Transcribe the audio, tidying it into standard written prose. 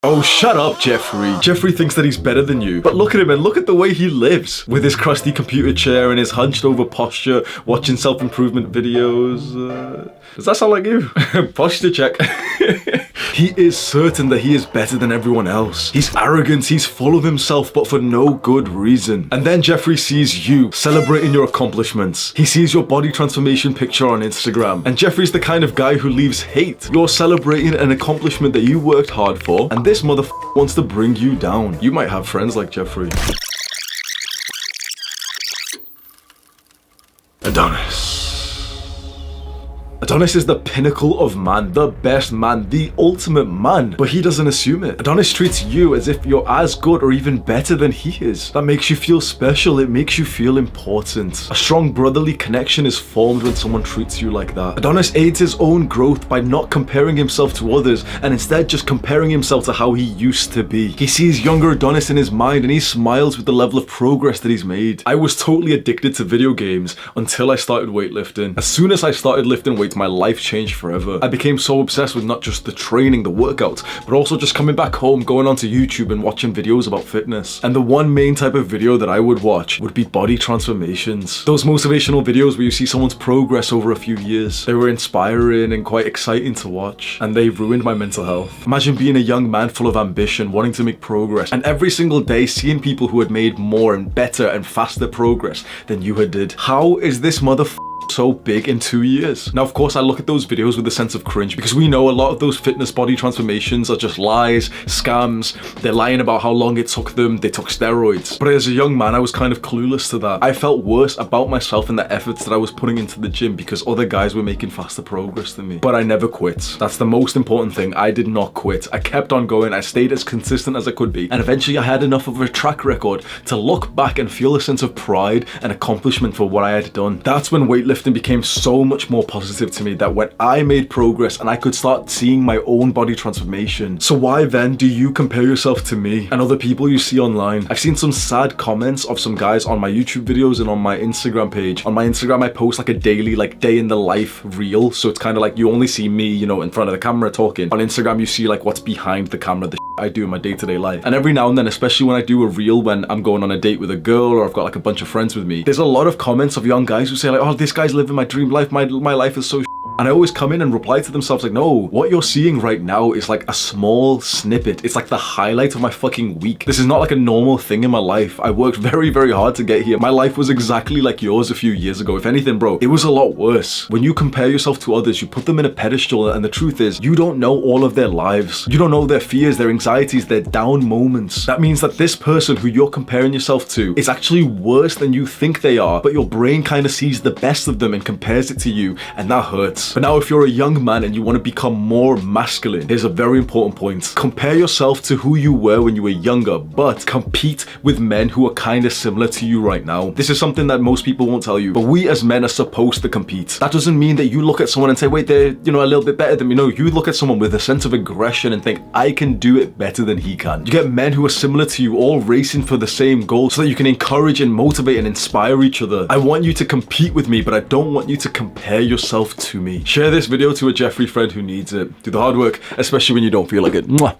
Oh, shut up, Jeffrey. Jeffrey thinks that he's better than you. But look at him and look at the way he lives. With his crusty computer chair and his hunched over posture, watching self-improvement videos. Does that sound like you? Posture check. He is certain that he is better than everyone else. He's arrogant, he's full of himself, but for no good reason. And then Jeffrey sees you celebrating your accomplishments. He sees your body transformation picture on Instagram. And Jeffrey's the kind of guy who leaves hate. You're celebrating an accomplishment that you worked hard for, and this motherfucker wants to bring you down. You might have friends like Jeffrey. Adonis. Adonis is the pinnacle of man, the best man, the ultimate man, but he doesn't assume it. Adonis treats you as if you're as good or even better than he is. That makes you feel special, it makes you feel important. A strong brotherly connection is formed when someone treats you like that. Adonis aids his own growth by not comparing himself to others and instead just comparing himself to how he used to be. He sees younger Adonis in his mind and he smiles with the level of progress that he's made. I was totally addicted to video games until I started weightlifting. As soon as I started lifting weights, my life changed forever. I became so obsessed with not just the training, the workouts, but also just coming back home, going onto YouTube and watching videos about fitness. And the one main type of video that I would watch would be body transformations. Those motivational videos where you see someone's progress over a few years. They were inspiring and quite exciting to watch, and they ruined my mental health. Imagine being a young man full of ambition, wanting to make progress, and every single day seeing people who had made more and better and faster progress than you had did. How is this motherfucker so big in 2 years? Now, of course, I look at those videos with a sense of cringe because we know a lot of those fitness body transformations are just lies, scams. They're lying about how long it took them. They took steroids. But as a young man, I was kind of clueless to that. I felt worse about myself and the efforts that I was putting into the gym because other guys were making faster progress than me. But I never quit. That's the most important thing. I did not quit. I kept on going. I stayed as consistent as I could be. And eventually I had enough of a track record to look back and feel a sense of pride and accomplishment for what I had done. That's when weightlifting became so much more positive to me, that when I made progress and I could start seeing my own body transformation. So why then do you compare yourself to me and other people you see online? I've seen some sad comments of some guys on my YouTube videos and on my Instagram page. On my Instagram, I post like a daily, like day in the life reel. So it's kind of like you only see me, you know, in front of the camera talking. On Instagram, you see like what's behind the camera, the I do in my day-to-day life. And every now and then, especially when I do a reel when I'm going on a date with a girl or I've got like a bunch of friends with me, there's a lot of comments of young guys who say like, oh, this guy's living my dream life, my life is so and I always come in and reply to themselves like, no, what you're seeing right now is like a small snippet. It's like the highlight of my fucking week. This is not like a normal thing in my life. I worked very, very hard to get here. My life was exactly like yours a few years ago. If anything, bro, it was a lot worse. When you compare yourself to others, you put them in a pedestal, and the truth is, you don't know all of their lives. You don't know their fears, their anxieties, their down moments. That means that this person who you're comparing yourself to is actually worse than you think they are, but your brain kind of sees the best of them and compares it to you, and that hurts. But now if you're a young man and you want to become more masculine, here's a very important point. Compare yourself to who you were when you were younger, but compete with men who are kind of similar to you right now. This is something that most people won't tell you, but we as men are supposed to compete. That doesn't mean that you look at someone and say, wait, they're, you know, a little bit better than me. No, you look at someone with a sense of aggression and think, I can do it better than he can. You get men who are similar to you, all racing for the same goal so that you can encourage and motivate and inspire each other. I want you to compete with me, but I don't want you to compare yourself to me. Share this video to a Jeffrey friend who needs it. Do the hard work, especially when you don't feel like it. Mwah.